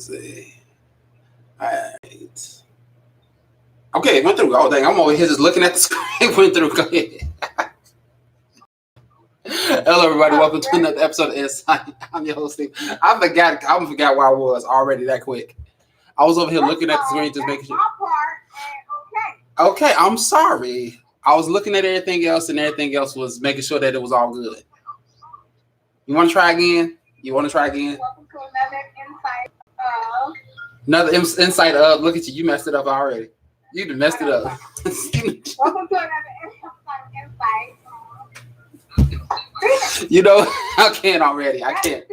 Let's see. All right. Okay, it went through. Oh, dang. I'm over here just looking at the screen. It went through. Go ahead. Hello, everybody. Welcome to another episode of En-Syte. I'm your host, Steve. I forgot where I was already that quick. I was over here looking at the screen just making sure. Okay, I'm sorry. I was looking at everything else, and everything else was making sure that it was all good. You want to try again? Welcome to another En-Syte of. Look at you. You messed it up already. You done messed it up. Welcome to another En-Syte. You know, I can't already. I can't.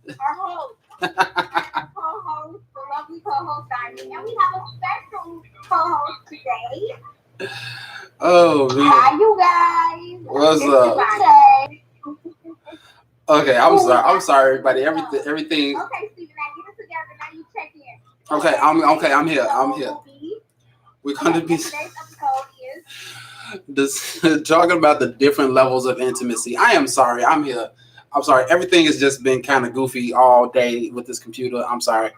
Our host. Our co-host, the lovely co-host, Diamond. And we have a special co-host today. Oh, man. Hi, you guys. What's up? Okay, I'm sorry, everybody. Everything. Okay, Steven, now get it together. Now you check in. Okay, I'm here. We're going to be today's episode is talking about the different levels of intimacy. I am sorry. I'm here. I'm sorry. Everything has just been kind of goofy all day with this computer. I'm sorry.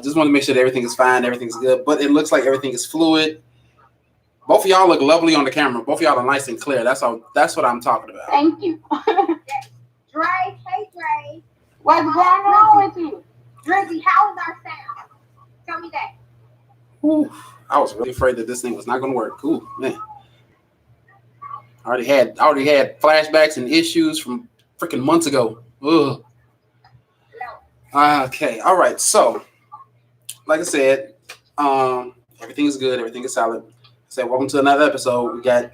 Just want to make sure that everything is fine. Everything's good. But it looks like everything is fluid. Both of y'all look lovely on the camera. Both of y'all are nice and clear. That's what I'm talking about. Thank you. Dre, hey Dre. What's going on with you? Drizzy, how is our sound? Tell me that. Ooh, I was really afraid that this thing was not going to work. Ooh, man. I already had flashbacks and issues from freaking months ago. Ugh. Okay, all right. So, like I said, everything is good. Everything is solid. Welcome to another episode. We got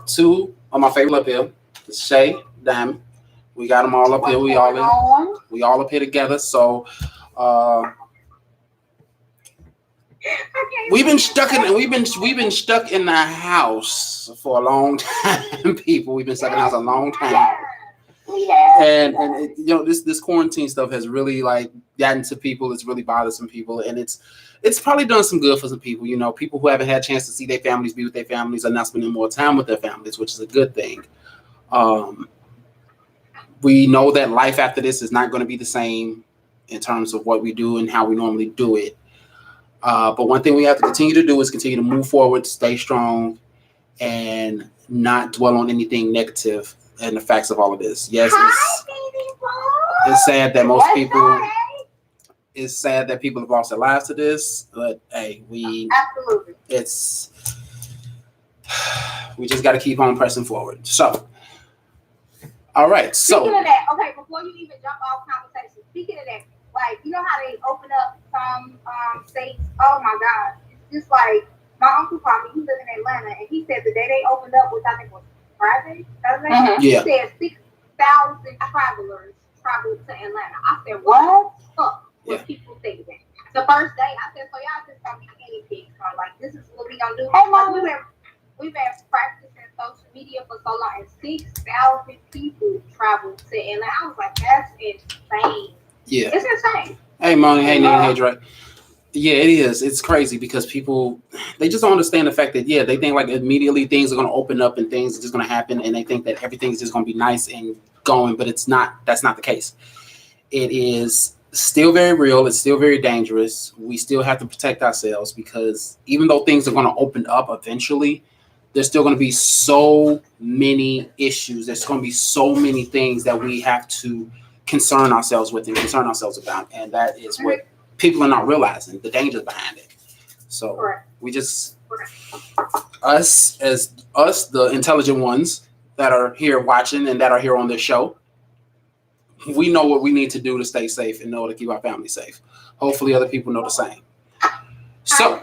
two of my favorite up here. It's Shay, Diamond. We got them all up here. We all up here together. So we've been stuck in the house for a long time, people. We've been stuck in the house a long time. And you know, this quarantine stuff has really like gotten to people. It's really bothered some people, and it's probably done some good for some people. You know, people who haven't had a chance to see their families, be with their families, are now spending more time with their families, which is a good thing. We know that life after this is not going to be the same in terms of what we do and how we normally do it. But one thing we have to continue to do is continue to move forward, stay strong, and not dwell on anything negative and the facts of all of this. Yes, it's sad that most people. It's sad that people have lost their lives to this, but hey, we just got to keep on pressing forward. So, all right. So, speaking of that, okay, before you even jump off conversation, speaking of that, like, you know how they open up some states? Oh my God, it's just like my uncle called me. He lives in Atlanta, and he said the day they opened up, which I think was Friday, Yeah. He said 6,000 travelers traveled to Atlanta. I said, what? What people think that. The first day, I said, so y'all just gonna be anything. So like, this is what we gonna do. Hey, Mom, we've been practicing social media for so long, and 6,000 people traveled to Atlanta. I was like, that's insane. Yeah, it's insane. Hey, Moni. Hey, Nina. Hey, Dre. Yeah, it is. It's crazy because people, they just don't understand the fact that, yeah, they think like immediately things are going to open up and things are just going to happen, and they think that everything's just going to be nice and going, but it's not. That's not the case. It is still very real. It's still very dangerous. We still have to protect ourselves because even though things are going to open up eventually, there's still going to be so many issues. There's going to be so many things that we have to concern ourselves with and concern ourselves about. And that is what people are not realizing, the dangers behind it. So we just, us, the intelligent ones that are here watching and that are here on this show, we know what we need to do to stay safe and know to keep our family safe. Hopefully other people know the same. So,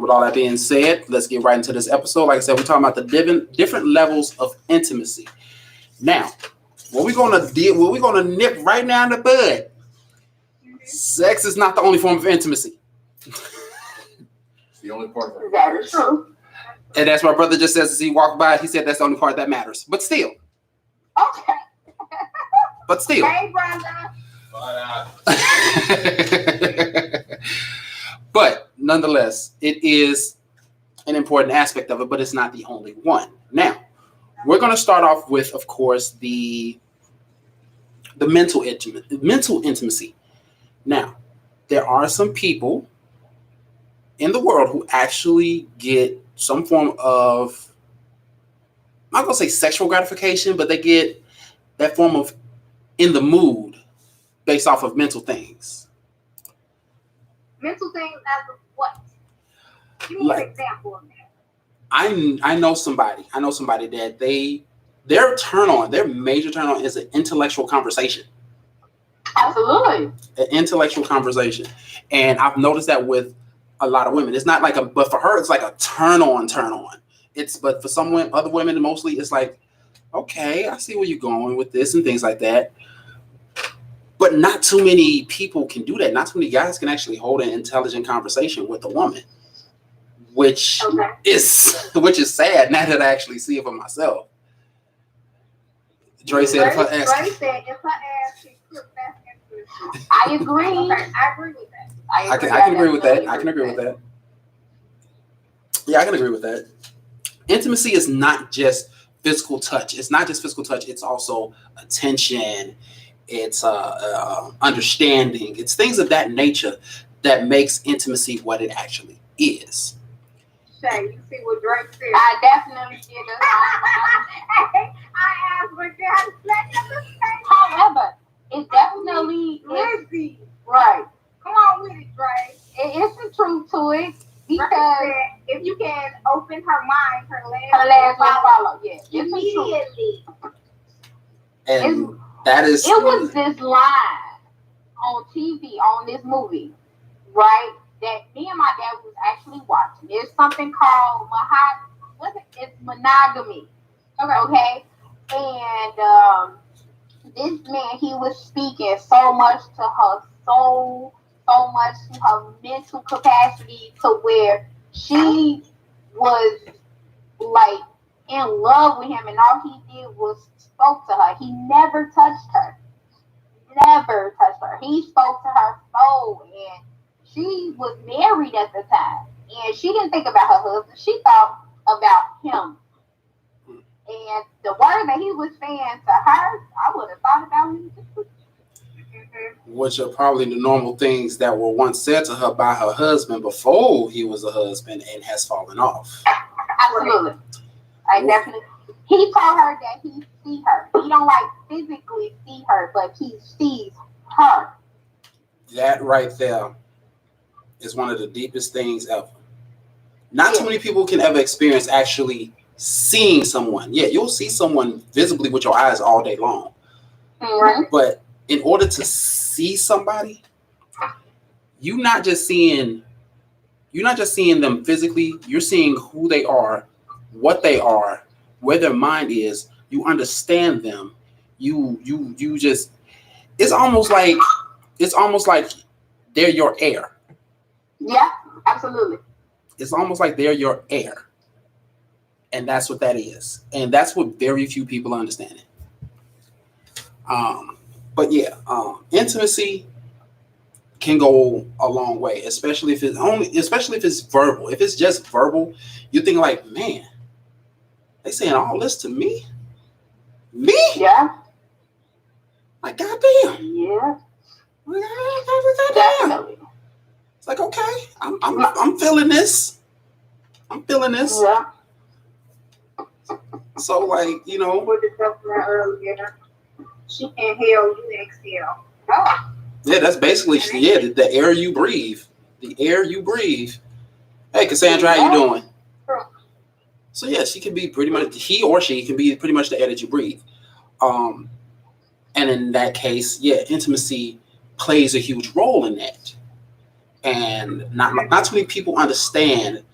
with all that being said, let's get right into this episode. Like I said, we're talking about the different levels of intimacy. Now, what we're gonna nip right now in the bud. Sex is not the only form of intimacy. It's the only part that is true. And that's my brother just says as he walked by, he said that's the only part that matters. But still. Okay. But still. Hey, brother. But nonetheless, it is an important aspect of it, but it's not the only one. Now, we're going to start off with, of course, the the mental intimacy. Now, there are some people in the world who actually get some form of, I'm not gonna say sexual gratification, but they get that form of in the mood based off of mental things. Mental things as of what? Give me an example of that. I know somebody that their major turn on is an intellectual conversation. Absolutely. An intellectual conversation. And I've noticed that with a lot of women. It's not like but for her, it's like a turn on. But for some women, other women, mostly, it's like, okay, I see where you're going with this and things like that. But not too many people can do that. Not too many guys can actually hold an intelligent conversation with a woman, which is sad now that I actually see it for myself. Dre said if her ass can cook, that's interesting. I agree. Okay, I agree with that. I can agree with that. I can agree with that. Yeah, I can agree with that. Intimacy is not just physical touch. It's not just physical touch. It's also attention. It's understanding. It's things of that nature that makes intimacy what it actually is. Shay, you see what Drake said? I definitely see it. I asked for that. However, it definitely Lizzie. Right. Come on with it, Drake. It's the truth to it because if you can open her mind, her legs will follow. Yeah, it's immediately. And that is. It was this line on TV on this movie, right? That me and my dad was actually watching. There's something called it's monogamy. Okay. And this man, he was speaking so much to her soul, so much to her mental capacity, to where she was like in love with him, and all he did was spoke to her. He never touched her. He spoke to her soul, and she was married at the time, and she didn't think about her husband. She thought about him. And the word that he was saying to her, I would have thought about him too. Which are probably the normal things that were once said to her by her husband before he was a husband and has fallen off. Absolutely. I definitely. He told her that he see her. He don't like physically see her, but he sees her. That right there is one of the deepest things ever. Not too many people can ever experience actually seeing someone. Yeah, you'll see someone visibly with your eyes all day long. Right. But in order to see somebody, you're not just seeing them physically, you're seeing who they are, what they are, where their mind is. You understand them. You just, it's almost like they're your heir. Yeah, absolutely. It's almost like they're your heir. And that's what that is. And that's what very few people understand it. But yeah, intimacy can go a long way, especially if it's verbal. If it's just verbal, you think like, man, they saying all this to me? Me? Yeah. Like, goddamn. Yeah. Definitely. It's like, okay, I'm feeling this. I'm feeling this. Yeah. So, like, you know, What the government earlier, she inhale, you exhale. Oh. Yeah, that's basically the air you breathe. The air you breathe. Hey, Cassandra, how you doing? So yeah, she can be pretty much he or she can be pretty much the air that you breathe. And in that case, yeah, intimacy plays a huge role in that. And not too many people understand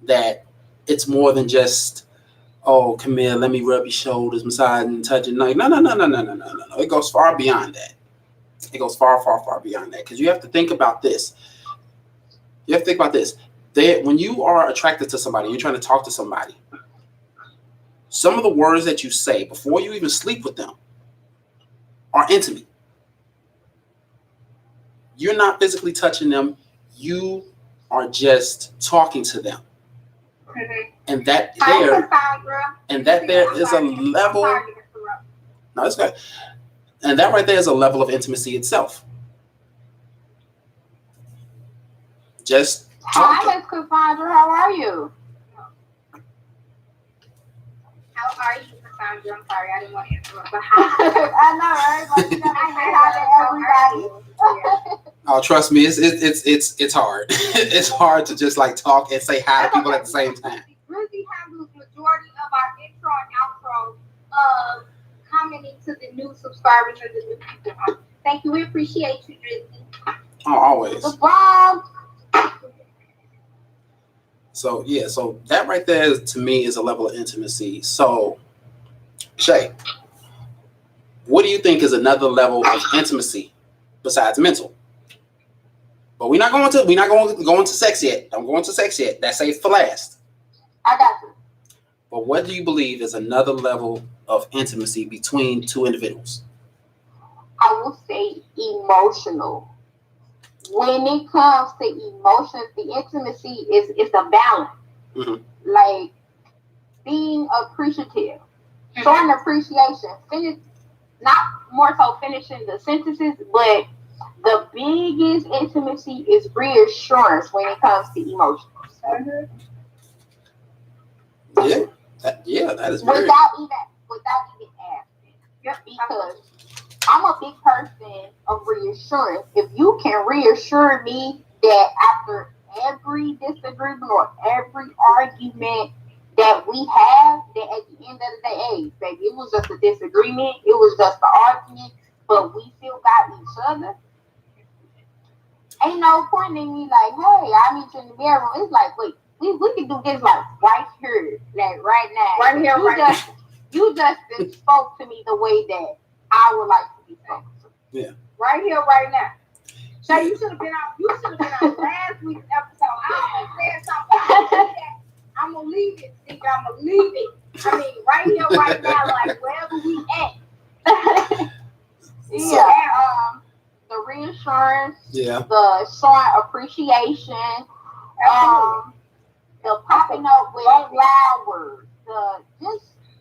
that it's more than just, oh, come here, let me rub your shoulders, massage and touch it. No. It goes far beyond that. It goes far, far, far beyond that. Because you have to think about this. When you are attracted to somebody, you're trying to talk to somebody, some of the words that you say before you even sleep with them are intimate. You're not physically touching them. You are just talking to them. Mm-hmm. And that there is a level. No, it's good. And that right there is a level of intimacy itself. Just Hi, talking. Miss Cassandra. How are you? How are you, Cassandra? I'm sorry, I didn't want to interrupt. But how? I know, right? But you gotta say hi to everybody. Oh, trust me, it's hard. It's hard to just like talk and say hi to people at the same time. Drizzy handles majority of our intro and outro of commenting to the new subscribers and the new people. Thank you. We appreciate you, Drizzy. Oh, always. The bomb. So yeah, so that right there to me is a level of intimacy. So Shay, what do you think is another level of intimacy besides mental? But we're not going to go into sex yet. Don't go into sex yet. That's safe for last. I got you. But what do you believe is another level of intimacy between two individuals? I will say emotional. When it comes to emotions, the intimacy is a balance. Mm-hmm. Like being appreciative, showing appreciation. Not more so finishing the sentences, but the biggest intimacy is reassurance when it comes to emotions. Yeah, that is very. Without even asking. Because I'm a big person of reassurance. If you can reassure me that after every disagreement or every argument that we have, that at the end of the day, hey, baby, it was just a disagreement, it was just an argument, but we still got each other. Ain't no point in me like, hey, I meet you in the bedroom. It's like, wait, we can do this like right here, like right now. Right here, you just spoke to me the way that I would like to be spoken to. Yeah. Right here, right now. Shay, you should have been on last week's episode. I almost said something. I'm gonna leave it, nigga. I'm gonna leave it. I mean, right here, right now, like wherever we at. Yeah. The reassurance. Yeah. The showing appreciation. The popping up with flowers.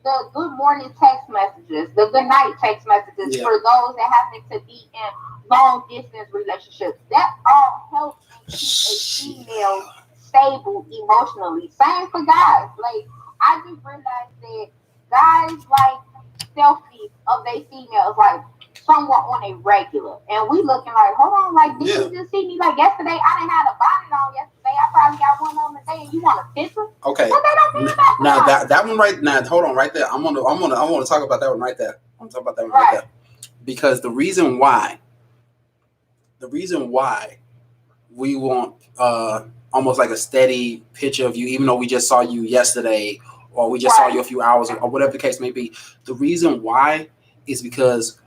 The good morning text messages. The good night text messages for those that happen to be in long distance relationships. That all helps and keep a female stable emotionally. Same for guys. Like I just realized that guys like selfies of their females like somewhat on a regular, and we looking like, hold on, like did you just see me like yesterday? I didn't have a bonnet on yesterday. I probably got one on today, and you want a picture? Okay. But they don't do Now that one right now, hold on right there. I want to talk about that one right there. I'm talk about that one right there because the reason why we want almost like a steady picture of you, even though we just saw you yesterday or we just saw you a few hours or whatever the case may be. The reason why is because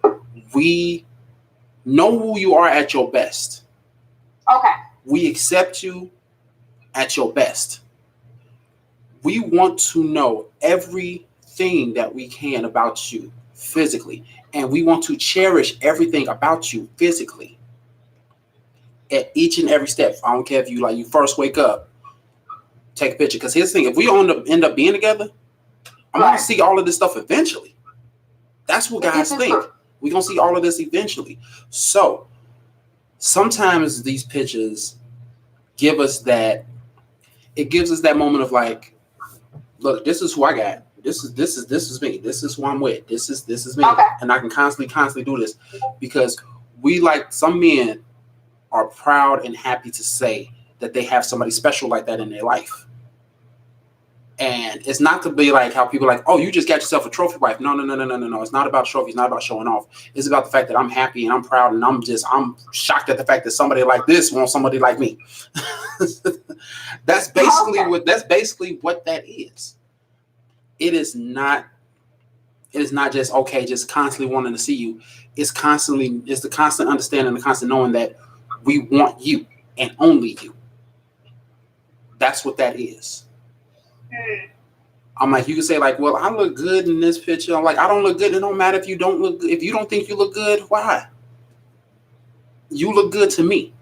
we know who you are at your best. Okay. We accept you at your best. We want to know everything that we can about you physically, and we want to cherish everything about you physically at each and every step. I don't care if you first wake up, take a picture. Because here's the thing: if we end up being together, I'm gonna see all of this stuff eventually. That's what guys think. We're gonna see all of this eventually. So sometimes these pictures give us that. It gives us that moment of like, look, this is who I got. This is me. This is who I'm with. This is me. Okay. And I can constantly do this because we, like, some men are proud and happy to say that they have somebody special like that in their life. And it's not to be like how people are like, oh, you just got yourself a trophy wife. No. It's not about trophies. It's not about showing off. It's about the fact that I'm happy and I'm proud and I'm shocked at the fact that somebody like this wants somebody like me. That's basically what that is. It is not just just constantly wanting to see you. It's the constant understanding, the constant knowing that we want you and only you. That's what that is. I'm like, you can say like, well, I look good in this picture. I'm like, I don't look good. It don't matter if you don't look good. If you don't think you look good, why? You look good to me.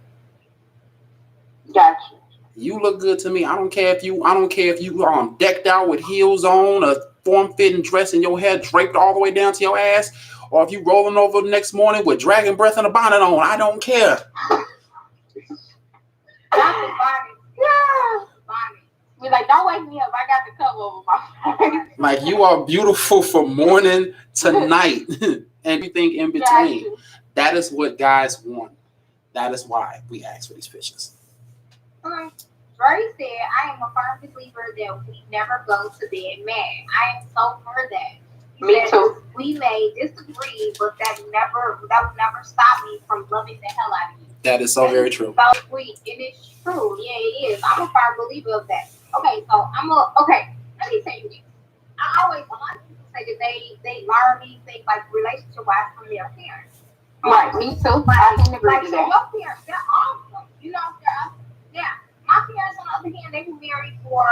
Gotcha. You look good to me. I don't care if you decked out with heels on, a form-fitting dress, and your hair draped all the way down to your ass, or if you rolling over the next morning with dragon breath and a bonnet on, I don't care. Not the bonnet. Yeah. Bonnet. We're like, don't wake me up. I got the cover over my face. Like, you are beautiful from morning to night and everything in between. Yeah, that is what guys want. That is why we ask for these pictures. Dre said, I am a firm believer that we never go to bed mad. I am so for that. Me too. We may disagree, but that would never stop me from loving the hell out of you. That is so very true. So sweet, and it's true. Yeah, it is. I'm a firm believer of that. Okay, so let me tell you this. A lot of people say that they learn these things like relationship wise from their parents. Right, me too. I can agree Like, with so that. your parents, they're awesome. You know, yeah. My parents, on the other hand, they were married for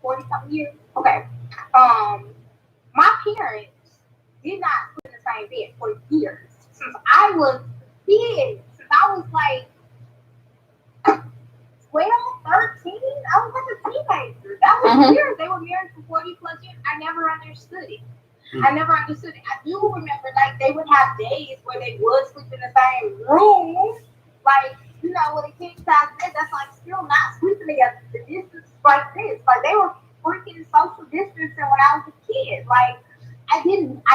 40-something years. Okay. My parents did not sleep in the same bed for years. Since I was a kid, since I was like 12, 13, I was like a teenager. That was years. They were married for 40 plus years. I never understood it. I do remember, like, they would have days where they would sleep in the same room. Like, you know, with a king size bed, that's like still not sleeping together. The distance like this. Like, they were freaking social distancing when I was a kid. Like, I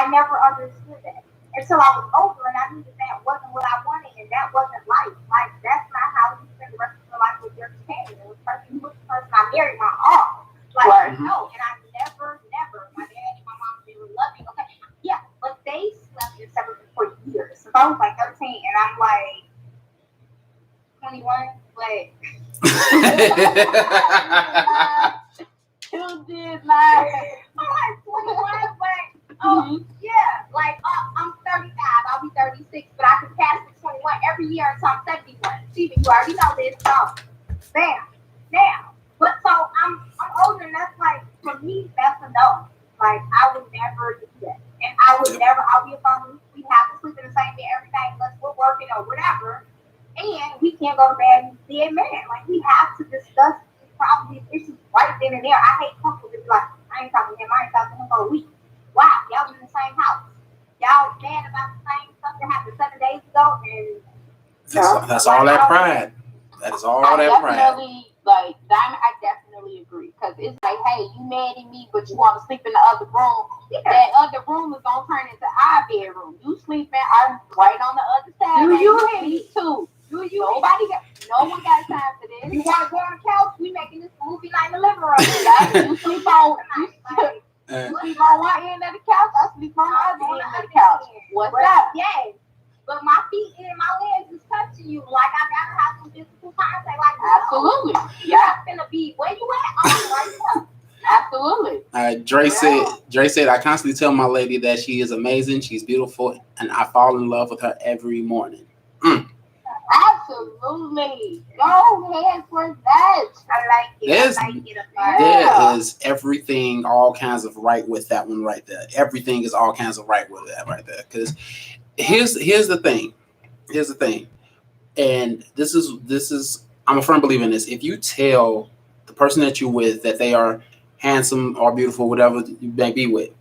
never understood that. Until I was older and I knew that wasn't what I wanted and that wasn't life. Like, that's not how you spend the rest of your life with your companion. The person I married my all. Like, no, and I never, my dad and my mom, they were loving. Okay, yeah, but they slept in separate for years. So I was like 13 and I'm like 21, but You did not. I'm like 21, but yeah, like I'm 35, I'll be 36, but I can pass the 21 every year until I'm 71. Steven, you already know this, so bam, now. But so I'm older, and that's like, for me, that's a no. Like, I would never do that, and I'll be a phone. We have to sleep in the same bed every night unless we're working or whatever, and we can't go to bed and be a man. Like, we have to discuss these problems, these issues right then and there. I hate couples that be like, I ain't talking to him, I ain't talking to him for a week. Wow, y'all was in the same house. Y'all mad about the same stuff that happened 7 days ago, and that's all that pride. That is all that pride. Like, Diamond, I definitely agree. Because it's like, hey, you mad at me, but you want to sleep in the other room. Yeah. That other room is going to turn into our bedroom. You sleeping, I'm right on the other side. Do you me too? No one got time for this. You want to go on the couch? We making this movie night in the living room. You sleep on one end of the couch, I sleep on the other end of the couch. What's up? Yes. But my feet and my legs is touching you. Like, I gotta have some physical contact. Like, absolutely. You're not gonna be where you at. Right now. Absolutely. All right, Dre said, I constantly tell my lady that she is amazing, she's beautiful, and I fall in love with her every morning. Absolutely. Go ahead for that. I like it. There is everything, all kinds of right with that one right there. Everything is all kinds of right with that right there. Because here's the thing. And this is I'm a firm believer in this. If you tell the person that you're with that they are handsome or beautiful, whatever you may be with,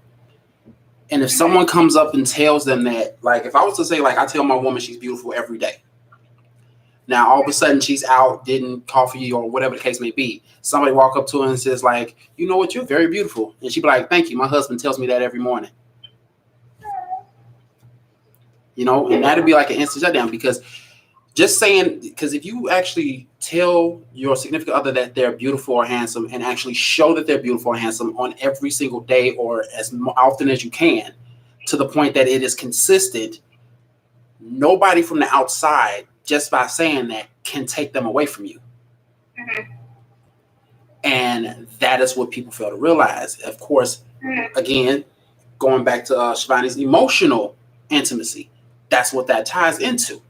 and if someone comes up and tells them that, like, if I was to say, like, I tell my woman she's beautiful every day. Now, all of a sudden, she's out getting coffee or whatever the case may be. Somebody walk up to her and says, like, you know what, you're very beautiful. And she'd be like, thank you. My husband tells me that every morning. You know, and that'd be like an instant shutdown, because if you actually tell your significant other that they're beautiful or handsome and actually show that they're beautiful or handsome on every single day or as often as you can, to the point that it is consistent, nobody from the outside, just by saying that, can take them away from you. Mm-hmm. And that is what people fail to realize. Of course, again, going back to Shivani's emotional intimacy, that's what that ties into.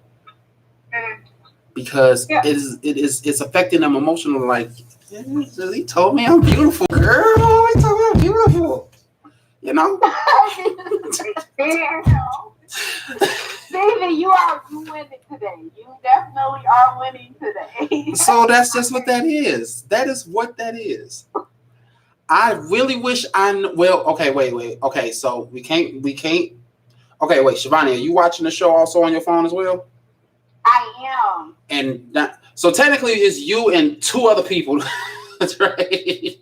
Because it's affecting them emotionally. Like, he told me I'm beautiful, girl. He told me I'm beautiful. You know? Steven, you winning today. You definitely are winning today. So that's just what that is. That is what that is. I really wish wait. Okay, so we can't. Okay, wait, Shivani, are you watching the show also on your phone as well? I am. And so technically, it's you and two other people. That's right.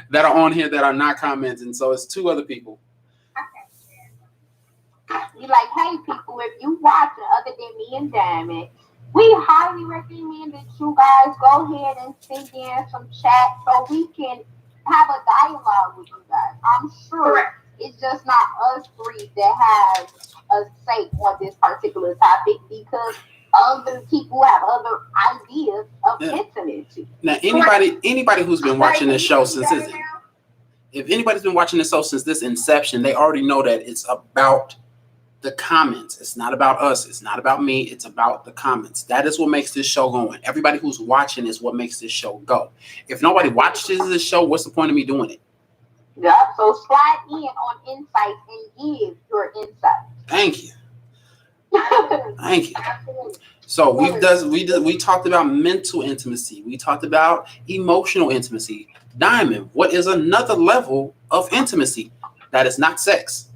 That are on here that are not commenting. So it's two other people. You like, hey people, if you watching other than me and Diamond, we highly recommend that you guys go ahead and send in some chat so we can have a dialogue with you guys. I'm sure it's just not us three that have a say on this particular topic because other people have other ideas of intimacy. Now, anybody who's been watching this show since if anybody's been watching this show since this inception, they already know that it's about the comments. It's not about us. It's not about me. It's about the comments. That is what makes this show going. Everybody who's watching is what makes this show go. If nobody watches this show, what's the point of me doing it? Yeah. So slide in on En-Syte and give your insight. Thank you. Thank you. So we talked about mental intimacy. We talked about emotional intimacy. Diamond, what is another level of intimacy that is not sex?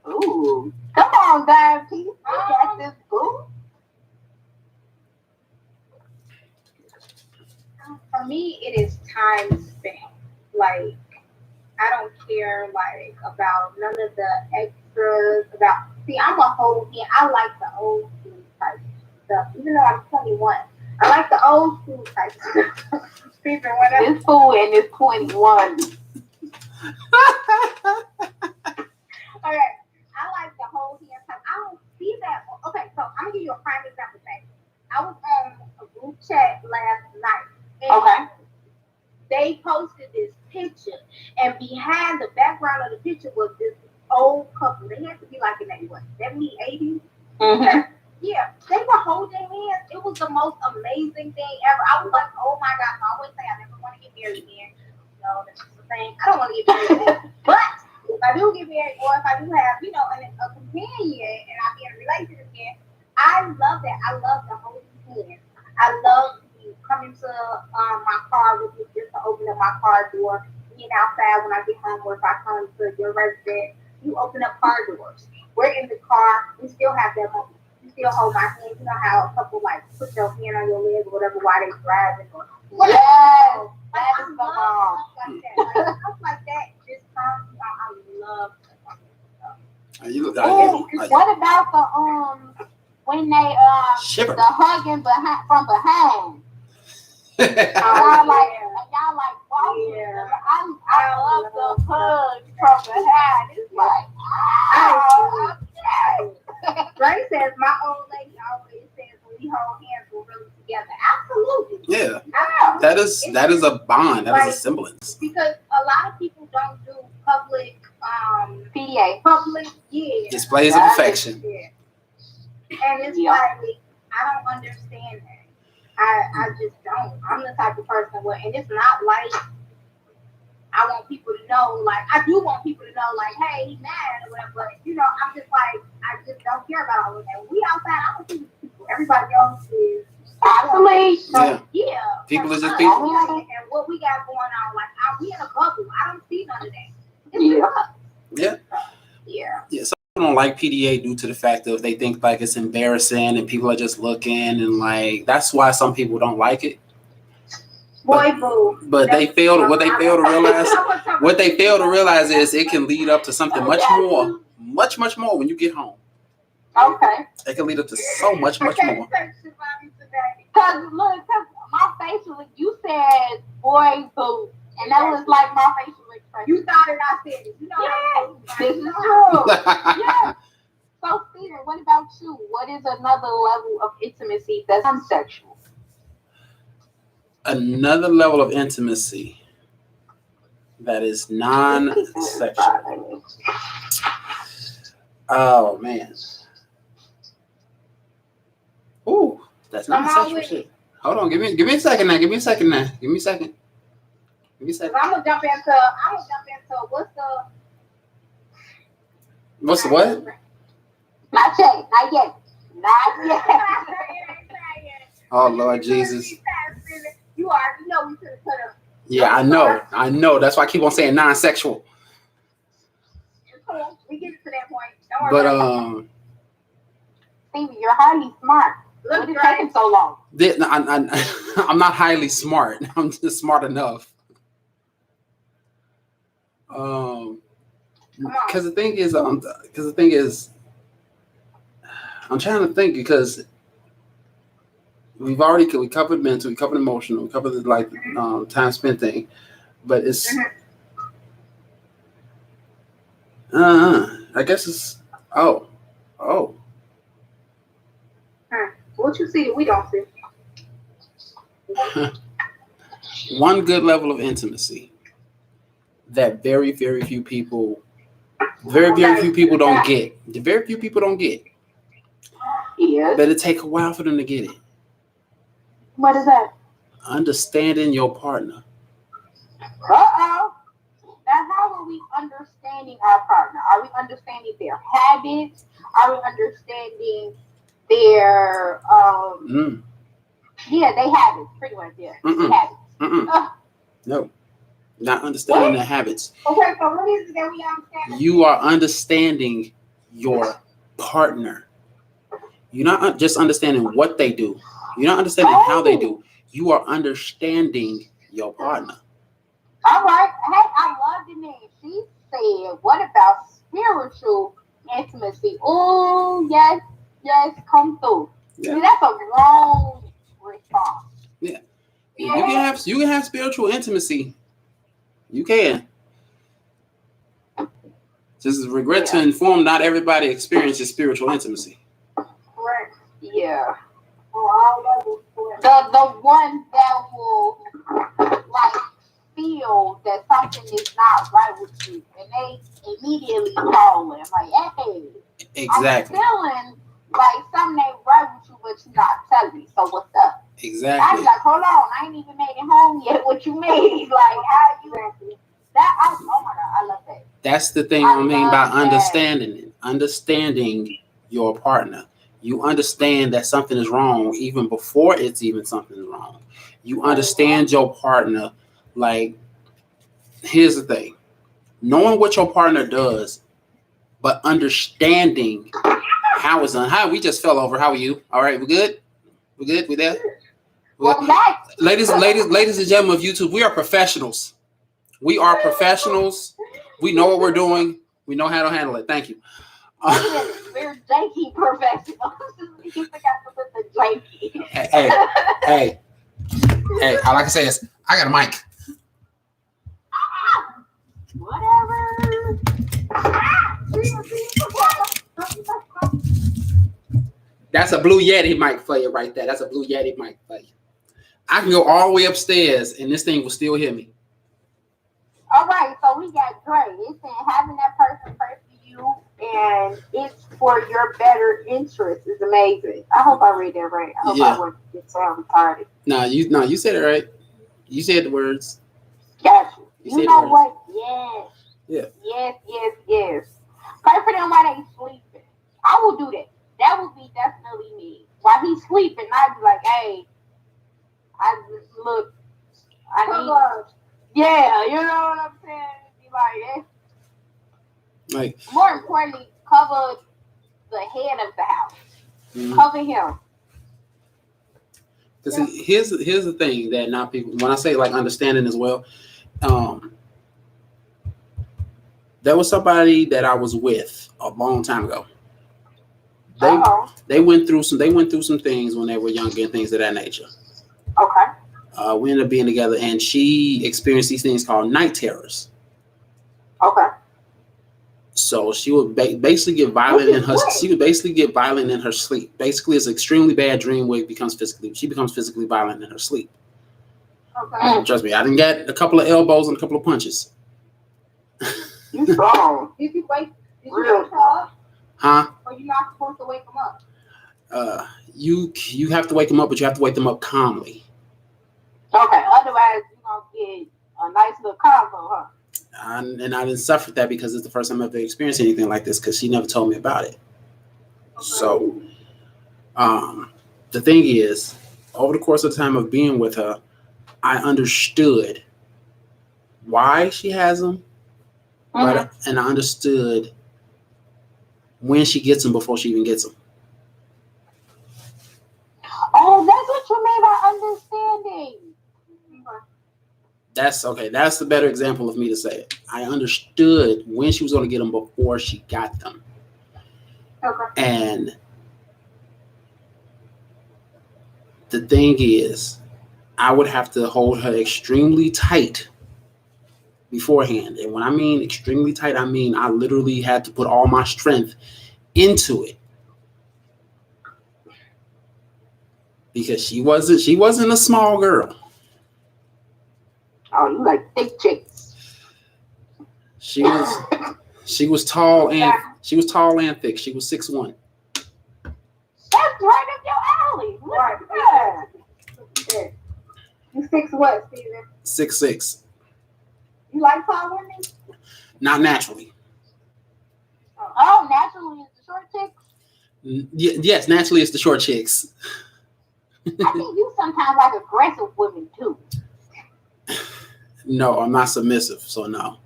Ooh, come on, Diamond. Please get this book. For me, it is time spent. Like, I don't care like about none of the extras. I'm a whole kid. I like the old school type stuff. Even though I'm 21, I like the old school type stuff. This fool and this 21. Okay, I like the whole hand type. I don't see that. Okay, so I'm gonna give you a prime example. I was on a group chat last night. And they posted this picture, and behind the background of the picture was this old couple. They had to be like in maybe 70, 80. Mm-hmm. Yeah, they were holding hands. It was the most amazing thing ever. I was like, oh my gosh, I always say I never want to get married again. No, that's the thing. I don't want to get married again. But if I do get married, or if I do have, a companion, and I be in a relationship again, I love that. I love the holding hands. I love coming to my car with you just to open up my car door, being outside when I get home, or if I come to your residence, you open up car doors. We're in the car, we still have that moment. You still hold my hand. You know how a couple like put your hand on your leg or whatever while they driving or whatever. Yes, that is the mom. Stuff like that just comes out. I love You what about the when they shiver. the hugging from behind? Y'all like, wow, Yeah. I love the hug from behind. It's like, okay. Ray says my old lady always says when we hold hands we're really together. Absolutely. Yeah. That is a bond. That is a semblance. Because a lot of people don't do public PDA. public Displays of affection. Yeah. And it's like I don't understand that. I just don't. I'm the type of person where, and it's not like I want people to know, like, I do want people to know, like, hey, he's mad or whatever, but, I'm just like, I just don't care about all of that. When we outside, I don't see people. Everybody else is. Absolutely. Yeah. People are just people. And what we got going on, like, we in a bubble. I don't see none of that. Yeah. Some people don't like PDA due to the fact of they think like it's embarrassing and people are just looking and like that's why some people don't like it. But they fail to realize is it can lead up to something much more when you get home. Okay. It can lead up to so much more. Cause my facial, you said boy boo, and that was like my facial expression. You thought it, I said it. This is true. Yeah. So, Steven, what about you? What is another level of intimacy that's unsexual? Another level of intimacy that is non-sexual. Oh man. Ooh, that's not sexual shit. Hold on, give me a second now. Give me a second. I'm gonna jump into what's the what? Not yet. Oh Lord Jesus. You already know we could have put a. Yeah, I know. That's why I keep on saying non-sexual. Cool. We get to that point. Don't But Stevie, you're highly smart. What is taking so long? I'm not highly smart. I'm just smart enough. Because the thing is, I'm trying to think because we covered mental, we covered emotional, we covered the time spent thing, but it's I guess it's What you see that we don't see? one good level of intimacy that very few people don't get. The very few people don't get. Yeah. But it take a while for them to get it. What is that? Understanding your partner. Now, how are we understanding our partner? Are we understanding their habits? Are we understanding their yeah, they habits, pretty much, yeah. Habits. No. Not understanding their habits. Okay, so what is it that we understand? You are understanding your partner. You're not just understanding what they do. You're not understanding how they do. You are understanding your partner. All right. Hey, I love the name. She said, what about spiritual intimacy? Oh, yes, come through. Yeah. See, that's a wrong response. Yeah. You can have spiritual intimacy. You can. Just regret to inform not everybody experiences spiritual intimacy. Correct. Yeah. Oh, The one that will feel that something is not right with you, and they immediately call it like, hey, exactly. I'm feeling like something ain't right with you, but you're not telling me. So what's up? Exactly. I be like, hold on, I ain't even made it home yet. What you made? Like, how you that? Oh my God, I love that. That's the thing I mean by understanding it. Understanding your partner. You understand that something is wrong even before it's even something wrong. You understand your partner. Like, here's the thing. Knowing what your partner does, but understanding how it's done. Hi, we just fell over. How are you? All right, we good? We good? We there? Ladies and gentlemen of YouTube, we are professionals. We are professionals. We know what we're doing. We know how to handle it. Thank you. We're janky professionals. You forgot to put the janky. Hey. I like to say this. I got a mic. Whatever. That's a Blue Yeti mic for you right there. That's a Blue Yeti mic for you. I can go all the way upstairs and this thing will still hear me. All right, so we got Dre. It's saying having that person pray for you and it's for your better interest is amazing. I hope I read that right. I hope I wouldn't get sound retarded. No, you said it right. You said the words. Got you. You know what? Yes. Yeah. Yes. Pray for them while they sleeping. I will do that. That would be definitely me. While he's sleeping, I'd be like, hey, I need, yeah, you know what I'm saying? Be like, more importantly, cover the head of the house. Mm-hmm. Cover him. Because here's the thing that not people, when I say like understanding as well, there was somebody that I was with a long time ago. They went through some things when they were younger and things of that nature. Okay. We ended up being together, and she experienced these things called night terrors. Okay. So she would basically get violent in her. She would basically get violent in her sleep. Basically, it's an extremely bad dream where she becomes physically violent in her sleep. Okay. Trust me, I didn't get a couple of elbows and a couple of punches. You strong. Did you wake her up? Huh? Or you're not supposed to wake them up? You have to wake them up, but you have to wake them up calmly. Okay, otherwise you're gonna get a nice little combo, huh? And I didn't suffer that because it's the first time I've ever experienced anything like this because she never told me about it. Okay. So, the thing is, over the course of the time of being with her, I understood why she has them, and I understood when she gets them before she even gets them. Oh, that's what you mean by understanding. That's okay. That's the better example of me to say it. I understood when she was going to get them before she got them. Okay. And the thing is, I would have to hold her extremely tight beforehand. And when I mean extremely tight, I mean I literally had to put all my strength into it. Because she wasn't a small girl. Oh, you like thick chicks. She was tall and thick. She was 6'1". That's right up your alley. Right. Yeah. You 6 what, Steven? 6'6". You like tall women? Not naturally. Oh, naturally it's the short chicks. Yes, naturally it's the short chicks. I think you sometimes like aggressive women too. No, I'm not submissive, so no.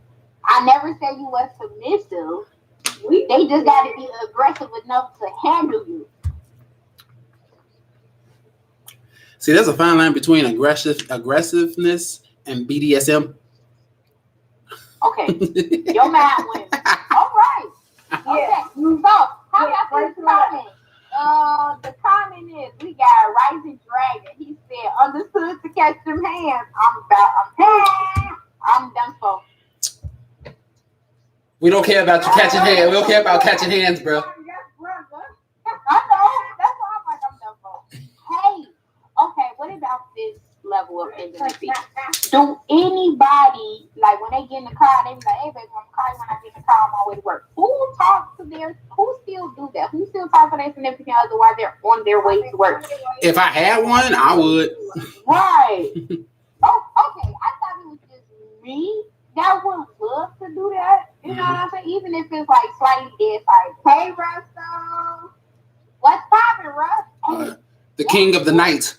I never said you were submissive. They just got to be aggressive enough to handle you. See, there's a fine line between aggressiveness and BDSM. Okay, your mind went. All right. Yeah. Okay. So, how about this comment? The comment is we got Rising Dragon. He said, "Understood to catch them hands. I'm done for." We don't care about you catching hands. We don't care about catching hands, bro. I know. That's why I'm like, I'm done for. Hey, okay. What about this level of intimacy? Do anybody, like when they get in the car, they be like, "Hey, baby, I'm calling when I get in the car on my way to work." Who still do that? Who still talk to their significant other while they're on their way to work? If I had one, I would. Right. Oh, okay. I thought it was just me that would love to do that. You know what I'm saying? Even if it's like slightly dead like, "Hey, Russell, what's poppin', Russ?" The king of the night.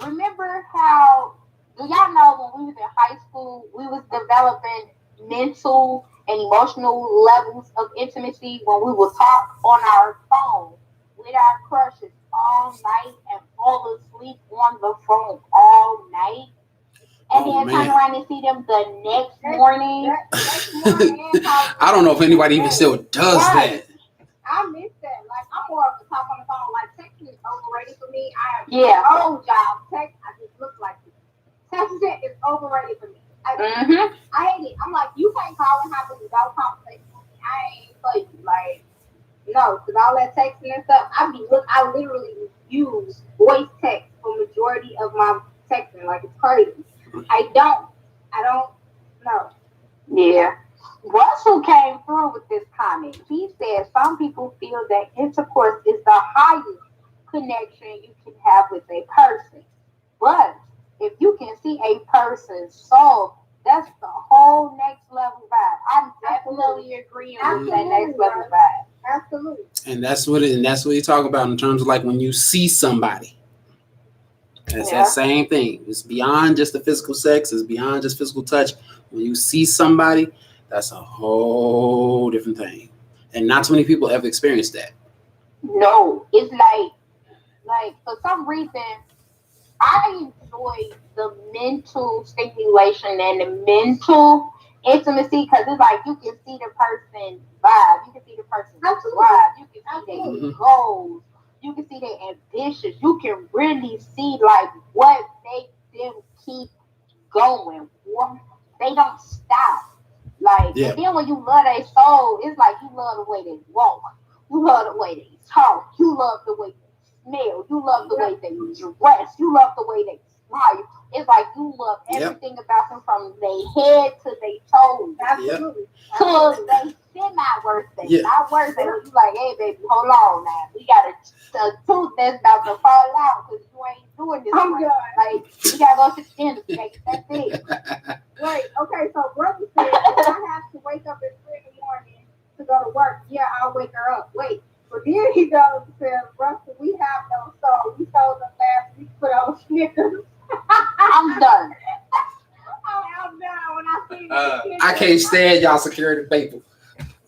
Remember how, do y'all know when we was in high school, we was developing mental and emotional levels of intimacy when we would talk on our phone with our crushes all night and fall asleep on the phone all night, and then turn around and see them the next morning. I don't know if anybody even still does that. I miss that. Like, I'm more of the talk on the phone. Like, texting is overrated for me. I have old job. Text, I just look like it. Texting is overrated for me. I hate it. I'm like, you can't call and have a adult conversation with me. I ain't for you. Like, no, because all that texting and stuff, I literally use voice text for majority of my texting. Like, it's crazy. I don't know. Yeah. Russell came through with this comment. He said some people feel that intercourse is the highest connection you can have with a person. But if you can see a person's soul, that's the whole next level vibe. I'm definitely agreeing with that next level vibe. Absolutely. And that's what you talk about in terms of like when you see somebody. It's that same thing. It's beyond just the physical sex. It's beyond just physical touch. When you see somebody, that's a whole different thing. And not too many people ever experienced that. No, it's like for some reason, I enjoy the mental stimulation and the mental intimacy because it's like you can see the person's vibe, you can see the person's drive, you can see their goals, you can see their ambitions, you can really see like what makes them keep going. They don't stop. Like, and then when you love their soul, it's like you love the way they walk, you love the way they talk, you love the way they smell, you love the way they dress, you love the way they smile. It's like you love everything about them from their head to their toes. Absolutely. To they semi-birthday, not birthday. You like, "Hey, baby, hold on now. We got a tooth that's about to fall out because you ain't doing this." I'm right. done. Like, you gotta go to the dentist. That's it. Wait, okay, so brother said, if I have to wake up at 3 in the morning to go to work, I'll wake her up. Wait, but then he goes and says, "Russell, we have no soul. We sold them last week for those Snickers." I'm done. I'm done when I see this. I can't stand y'all security people.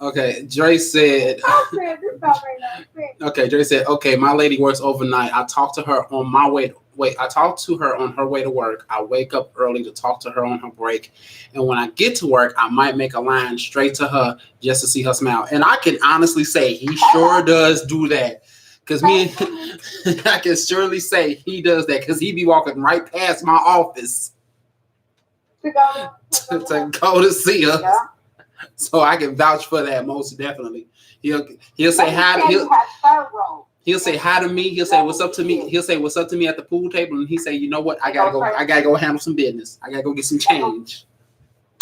Okay, Dre said. I said this stuff ain't no sense. Okay, Dre said. Okay, my lady works overnight. I talk to her on my way. I talk to her on her way to work. I wake up early to talk to her on her break, and when I get to work, I might make a line straight to her just to see her smile. And I can honestly say he sure does do that. Cause me, I can surely say he does that because he be walking right past my office To go to go to see her. Yeah. So I can vouch for that most definitely. He'll say hi to he'll say hi to me. He'll say what's up to me. He'll say what's up to me at the pool table, and he say, you know what? I gotta go handle some business. I gotta go get some change.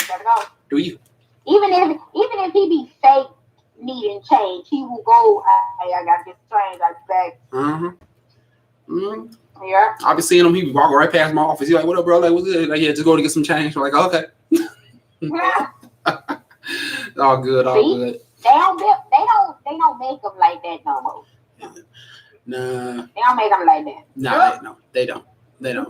Gotta go. Do you? Even if he be fake needing change, he will go. Hey, I gotta get change. I back. Yeah. I'll be seeing him. He be walking right past my office. He's like, "What up, bro? Like, what's good?" Like, yeah, just go to get some change. I'm like, okay. All good. See? Good. They don't make them like that no more. Nah. They don't make them like that. Nah, they don't. They don't.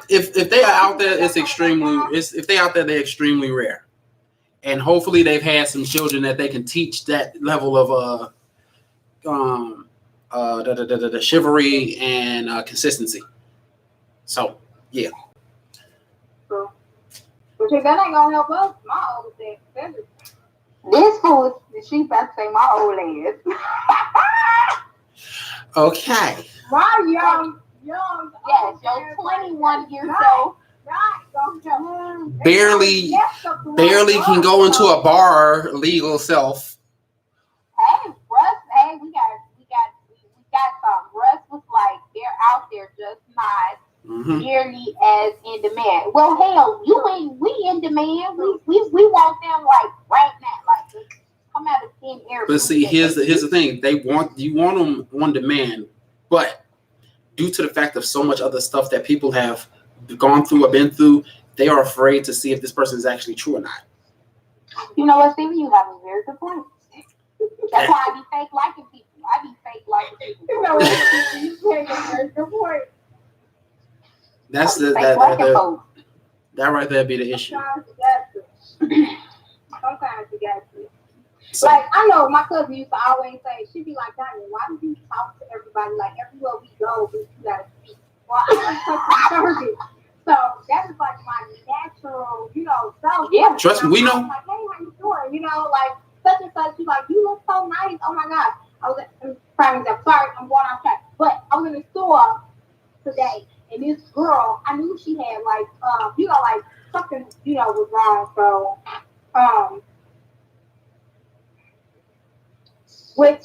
If they are out there, it's extremely. If they out there, they're extremely rare. And hopefully, they've had some children that they can teach that level of the chivalry and consistency. So yeah. But that ain't gonna help us. My old thing. This fool, she about to say my old ass. Okay. My young. Yes, your 21 years old. Barely can go into a bar legal self. Hey, Russ. Hey, we got some. Russ was like, they're out there just not nearly as in demand. Well, hell, we in demand. We want them like right now, like come out of thin air. But see, here's the thing: you want them on demand, but due to the fact of so much other stuff that people have gone through or been through, they are afraid to see if this person is actually true or not. You know what, Stevie? You have a very good point. That's why I be fake liking people. I be fake liking people. You know what? You make a very good point. That's that right there be the issue. Sometimes you got to. Like, I know my cousin used to always say, she'd be like, Diamond, why do you talk to everybody? Like, everywhere we go, you got to speak. Well, I service. So that is like my natural, self. Yeah, trust me, we know. I'm like, hey, how you doing? Like, such and such. She's like, you look so nice. Oh, my God. I was sorry, I'm going off track. But I was in the store today, and this girl, I knew she had, like, like, something, was wrong. So, which